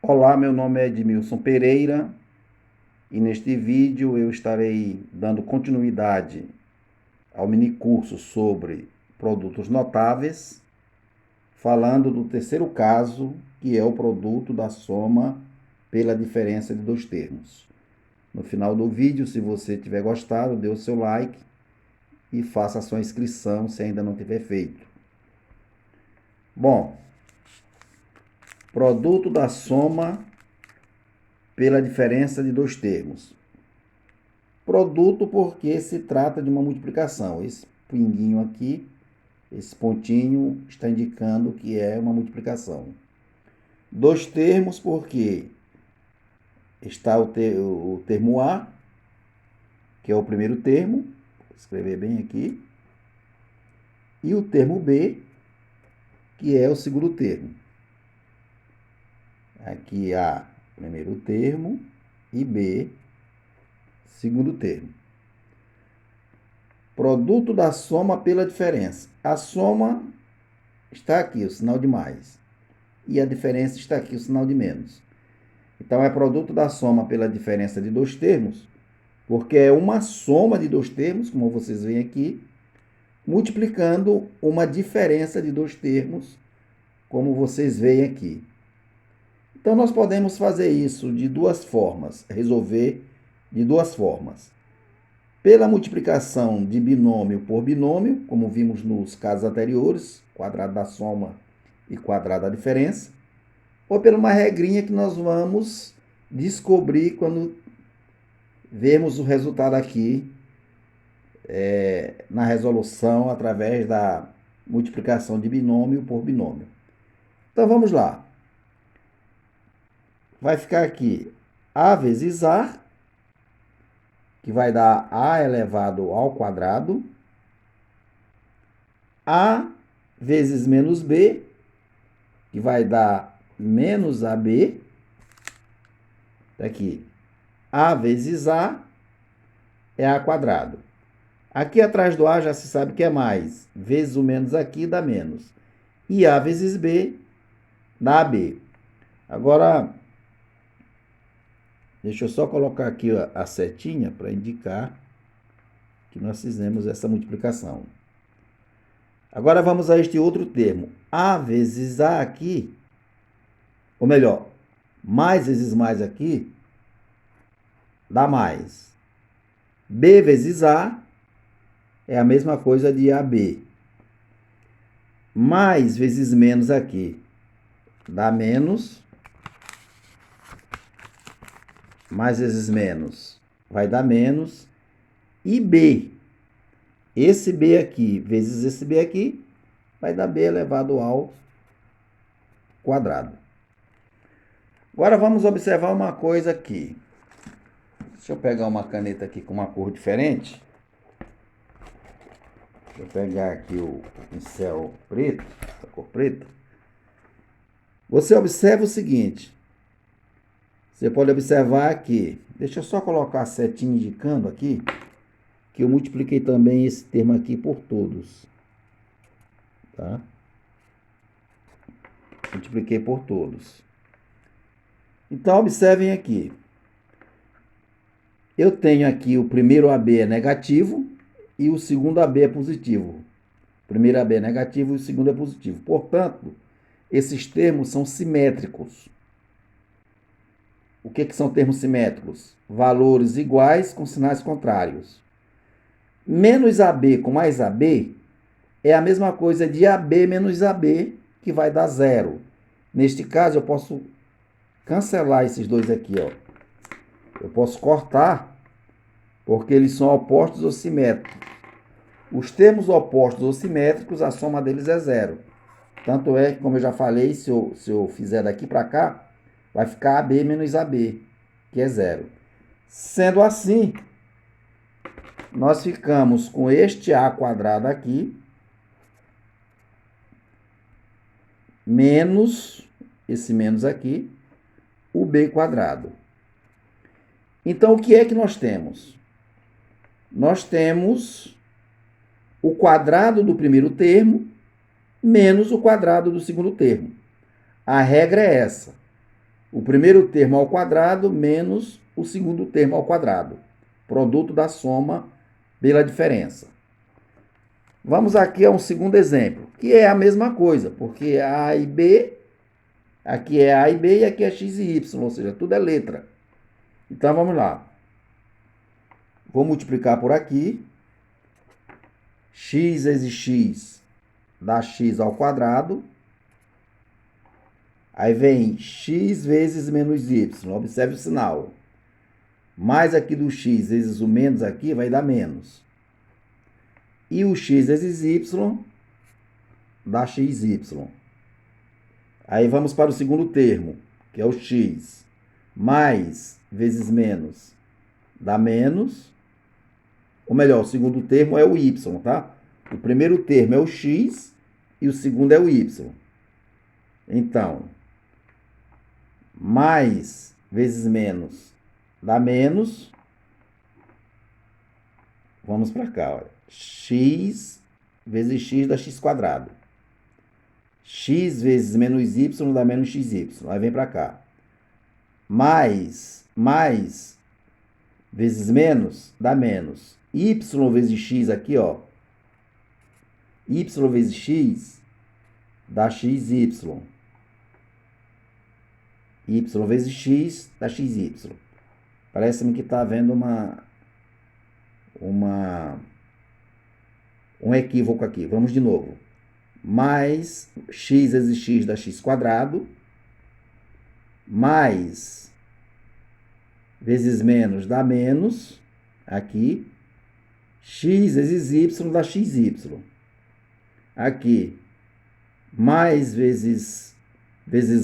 Olá, meu nome é Edmilson Pereira e neste vídeo eu estarei dando continuidade ao minicurso sobre produtos notáveis, falando do terceiro caso, que é o produto da soma pela diferença de dois termos. No final do vídeo, se você tiver gostado, dê o seu like e faça a sua inscrição se ainda não tiver feito. Bom, produto da soma pela diferença de dois termos. Produto porque se trata de uma multiplicação. Esse pinguinho aqui, esse pontinho, está indicando que é uma multiplicação. Dois termos porque está o termo A, que é o primeiro termo, vou escrever bem aqui, e o termo B, que é o segundo termo. Aqui A, primeiro termo, e B, segundo termo. Produto da soma pela diferença. A soma está aqui, o sinal de mais. E a diferença está aqui, o sinal de menos. Então, é produto da soma pela diferença de dois termos, porque é uma soma de dois termos, como vocês veem aqui, multiplicando uma diferença de dois termos, como vocês veem aqui. Então, nós podemos fazer isso de duas formas, resolver de duas formas. Pela multiplicação de binômio por binômio, como vimos nos casos anteriores, quadrado da soma e quadrado da diferença, ou por uma regrinha que nós vamos descobrir quando vermos o resultado aqui na resolução através da multiplicação de binômio por binômio. Então, vamos lá. Vai ficar aqui A vezes A, que vai dar A elevado ao quadrado, A vezes menos B, que vai dar menos AB, aqui, A vezes A é A quadrado. Aqui atrás do A já se sabe que é mais, vezes o menos aqui dá menos. E A vezes B dá AB. Agora, deixa eu só colocar aqui a setinha para indicar que nós fizemos essa multiplicação. Agora vamos a este outro termo. A vezes A aqui, ou melhor, mais vezes mais aqui, dá mais. B vezes A é a mesma coisa de AB. Mais vezes menos aqui dá menos. Mais vezes menos vai dar menos. E B, esse B aqui vezes esse B aqui, vai dar B elevado ao quadrado. Agora vamos observar uma coisa aqui. Deixa eu pegar uma caneta aqui com uma cor diferente. Deixa eu pegar aqui o pincel preto, essa cor preta. Você observa o seguinte. Você pode observar aqui. Deixa eu só colocar a setinha indicando aqui que eu multipliquei também esse termo aqui por todos. Tá? Multipliquei por todos. Então, observem aqui. Eu tenho aqui o primeiro AB é negativo e o segundo AB é positivo. O primeiro AB é negativo e o segundo é positivo. Portanto, esses termos são simétricos. O que são termos simétricos? Valores iguais com sinais contrários. Menos AB com mais AB é a mesma coisa de AB menos AB, que vai dar zero. Neste caso, eu posso cancelar esses dois aqui, ó. Eu posso cortar, porque eles são opostos ou simétricos. Os termos opostos ou simétricos, a soma deles é zero. Tanto é que, como eu já falei, se eu fizer daqui para cá, vai ficar AB menos AB, que é zero. Sendo assim, nós ficamos com este A quadrado aqui, menos, esse menos aqui, o B quadrado. Então, o que é que nós temos? Nós temos o quadrado do primeiro termo menos o quadrado do segundo termo. A regra é essa. o primeiro termo ao quadrado menos o segundo termo ao quadrado. Produto da soma pela diferença. Vamos aqui a um segundo exemplo, que é a mesma coisa, porque A e B, aqui é A e B e aqui é X e Y, ou seja, tudo é letra. Então, vamos lá. Vou multiplicar por aqui. X vezes X dá X ao quadrado. Aí vem X vezes menos Y. Observe o sinal. Mais aqui do X vezes o menos aqui vai dar menos. E o X vezes Y dá XY. Aí vamos para o segundo termo, que é o X. Mais vezes menos dá menos. Ou melhor, o segundo termo é o Y, tá? O primeiro termo é o X e o segundo é o Y. Então, mais vezes menos dá menos. Vamos para cá, olha. X vezes X dá X quadrado. X vezes menos Y dá menos XY. Aí vem para cá. Mais vezes menos dá menos. Y vezes X aqui, ó. Y vezes X dá XY. Y vezes X dá XY. Parece-me que está havendo um equívoco aqui. Vamos de novo. Mais X vezes X dá X quadrado. Mais vezes menos dá menos. Aqui. X vezes Y dá XY. Aqui. Mais vezes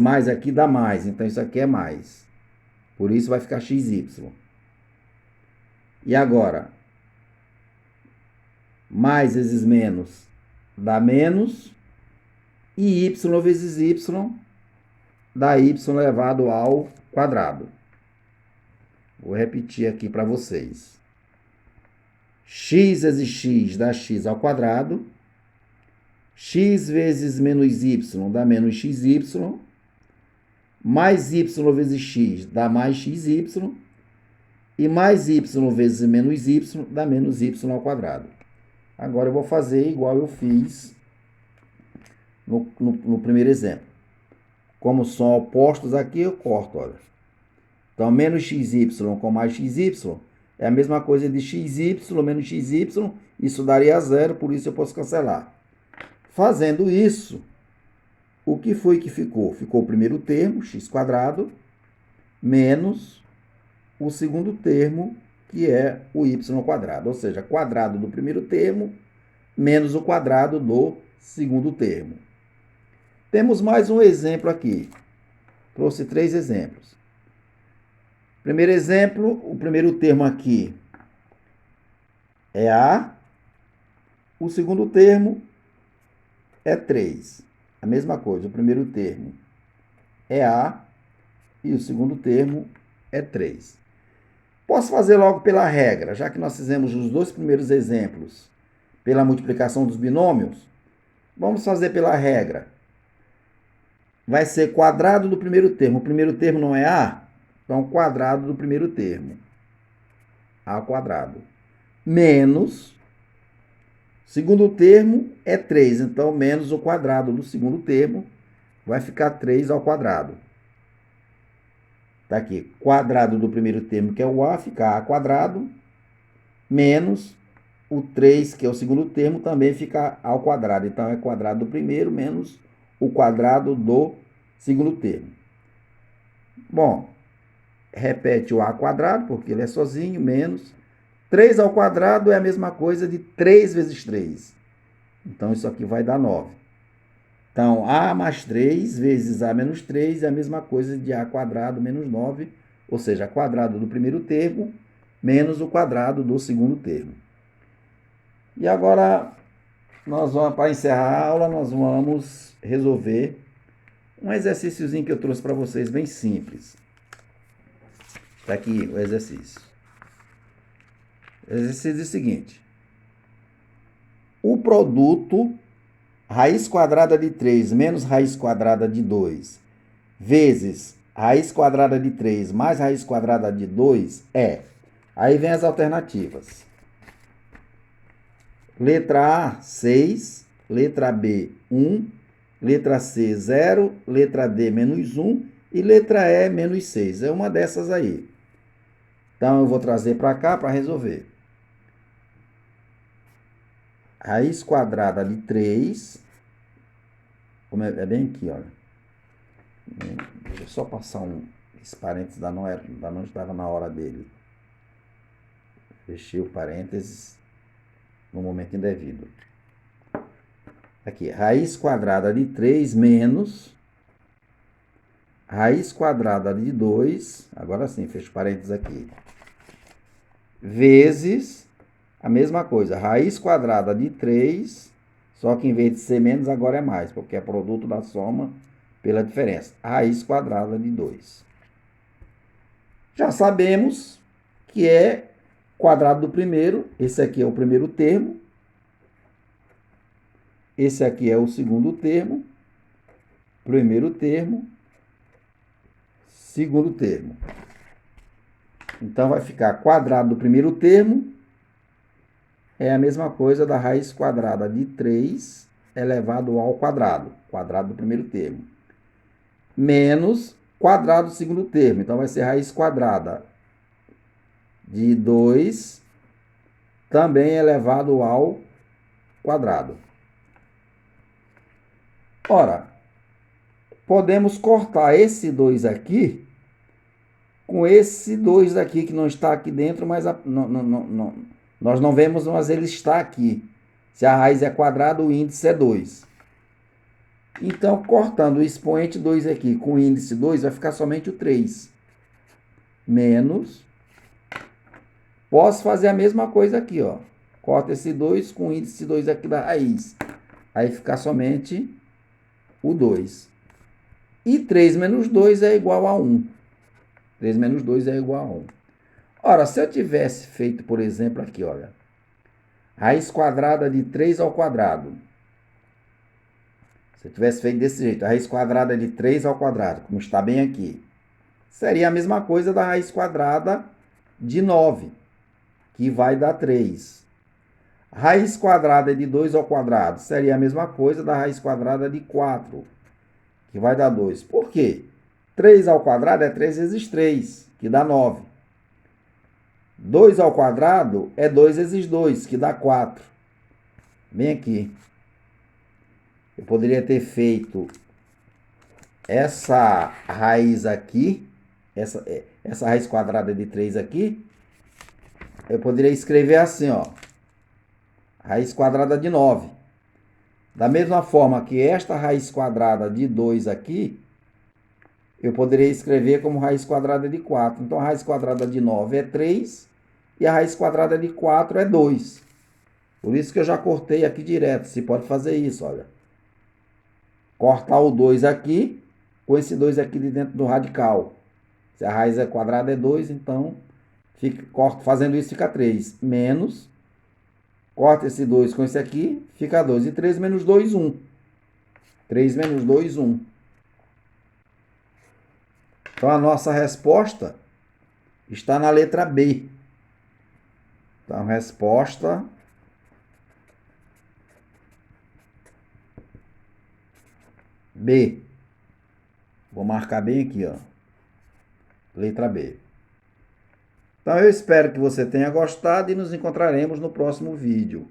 mais aqui dá mais. Então, isso aqui é mais. Por isso, vai ficar XY. E agora? Mais vezes menos dá menos. E Y vezes Y dá Y elevado ao quadrado. Vou repetir aqui para vocês. X vezes X dá X ao quadrado. X vezes menos Y dá menos XY. Mais Y vezes X dá mais XY. E mais Y vezes menos Y dá menos Y ao quadrado. Agora eu vou fazer igual eu fiz no primeiro exemplo. Como são opostos aqui, eu corto, olha. Então, menos XY com mais XY é a mesma coisa de XY menos XY. Isso daria zero, por isso eu posso cancelar. Fazendo isso, o que foi que ficou? Ficou o primeiro termo, x quadrado, menos o segundo termo, que é o y quadrado. Ou seja, quadrado do primeiro termo, menos o quadrado do segundo termo. Temos mais um exemplo aqui. Trouxe 3 exemplos. Primeiro exemplo, o primeiro termo aqui é A. O segundo termo é 3. A mesma coisa, o primeiro termo é A e o segundo termo é 3. Posso fazer logo pela regra, já que nós fizemos os 2 primeiros exemplos pela multiplicação dos binômios, vamos fazer pela regra. Vai ser quadrado do primeiro termo. O primeiro termo não é A? Então, quadrado do primeiro termo. A quadrado. Menos. Segundo termo é 3. Então, menos o quadrado do segundo termo. Vai ficar 3 ao quadrado. Está aqui. Quadrado do primeiro termo, que é o A, fica A quadrado. Menos o 3, que é o segundo termo, também fica ao quadrado. Então, é quadrado do primeiro menos o quadrado do segundo termo. Bom, repete o A quadrado, porque ele é sozinho, menos 3 ao quadrado é a mesma coisa de 3 vezes 3. Então, isso aqui vai dar 9. Então, A mais 3 vezes A menos 3 é a mesma coisa de A quadrado menos 9, ou seja, quadrado do primeiro termo menos o quadrado do segundo termo. E agora, para encerrar a aula, nós vamos resolver um exercíciozinho que eu trouxe para vocês, bem simples. Está aqui o exercício. O exercício é o seguinte. O produto raiz quadrada de 3 menos raiz quadrada de 2 vezes raiz quadrada de 3 mais raiz quadrada de 2 é... Aí vem as alternativas. Letra A, 6. Letra B, 1. Letra C, 0. Letra D, menos 1. E letra E, menos 6. É uma dessas aí. Então, eu vou trazer para cá para resolver. Raiz quadrada de 3. É bem aqui, olha. Deixa eu só passar esse parênteses da não estava na hora dele. Fechei o parênteses no momento indevido. Aqui, raiz quadrada de 3 menos raiz quadrada de 2, agora sim, fecho parênteses aqui, vezes a mesma coisa, raiz quadrada de 3, só que em vez de ser menos, agora é mais, porque é produto da soma pela diferença. Raiz quadrada de 2. Já sabemos que é quadrado do primeiro, esse aqui é o primeiro termo, esse aqui é o segundo termo, primeiro termo, segundo termo. Então, vai ficar quadrado do primeiro termo é a mesma coisa da raiz quadrada de 3 elevado ao quadrado, quadrado do primeiro termo, menos quadrado do segundo termo. Então, vai ser raiz quadrada de 2 também elevado ao quadrado. Ora, podemos cortar esse 2 aqui com esse 2 aqui que não está aqui dentro, mas nós não vemos, mas ele está aqui. Se a raiz é quadrada, o índice é 2. Então, cortando o expoente 2 aqui com o índice 2, vai ficar somente o 3. Menos. Posso fazer a mesma coisa aqui, ó. Corta esse 2 com o índice 2 aqui da raiz. Aí fica somente o 2. E 3 menos 2 é igual a 1. 3 menos 2 é igual a 1. Ora, se eu tivesse feito, por exemplo, aqui, olha, raiz quadrada de 3 ao quadrado. Se eu tivesse feito desse jeito, a raiz quadrada de 3 ao quadrado, como está bem aqui, seria a mesma coisa da raiz quadrada de 9, que vai dar 3. Raiz quadrada de 2 ao quadrado seria a mesma coisa da raiz quadrada de 4, que vai dar 2. Por quê? 3 ao quadrado é 3 vezes 3, que dá 9. 2 ao quadrado é 2 vezes 2, que dá 4. Bem aqui. Eu poderia ter feito essa raiz aqui, essa raiz quadrada de 3 aqui, eu poderia escrever assim, ó, raiz quadrada de 9. Da mesma forma que esta raiz quadrada de 2 aqui, eu poderia escrever como raiz quadrada de 4. Então, a raiz quadrada de 9 é 3 e a raiz quadrada de 4 é 2. Por isso que eu já cortei aqui direto. Você pode fazer isso, olha. Cortar o 2 aqui, com esse 2 aqui de dentro do radical. Se a raiz é quadrada é 2, então, fazendo isso fica 3. Menos, corta esse 2 com esse aqui, fica 2. E 3 menos 2, 1. 3 menos 2, 1. Então, a nossa resposta está na letra B. Então, resposta B. Vou marcar bem aqui, ó. Letra B. Então, eu espero que você tenha gostado e nos encontraremos no próximo vídeo.